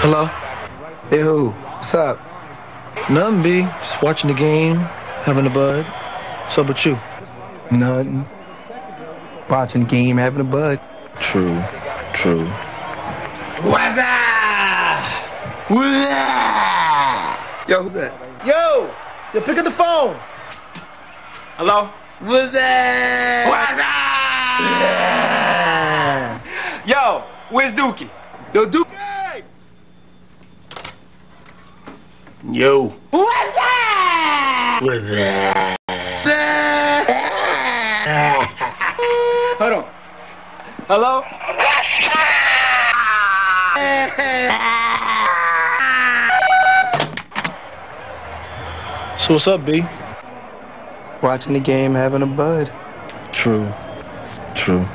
Hello? Hey, who? What's up? Nothing, B. Just watching the game, having a bud. What's up with you? Nothing. Watching the game, having a bud. True. True. What's up? What's up? Yo, who's that? Yo, pick up the phone. Hello? What's that? What's up? Yo, where's Dookie? Yo, Dookie! Yo. What's that? What's that? Hold on. Hello? So what's up, B? Watching the game, having a bud. True. True.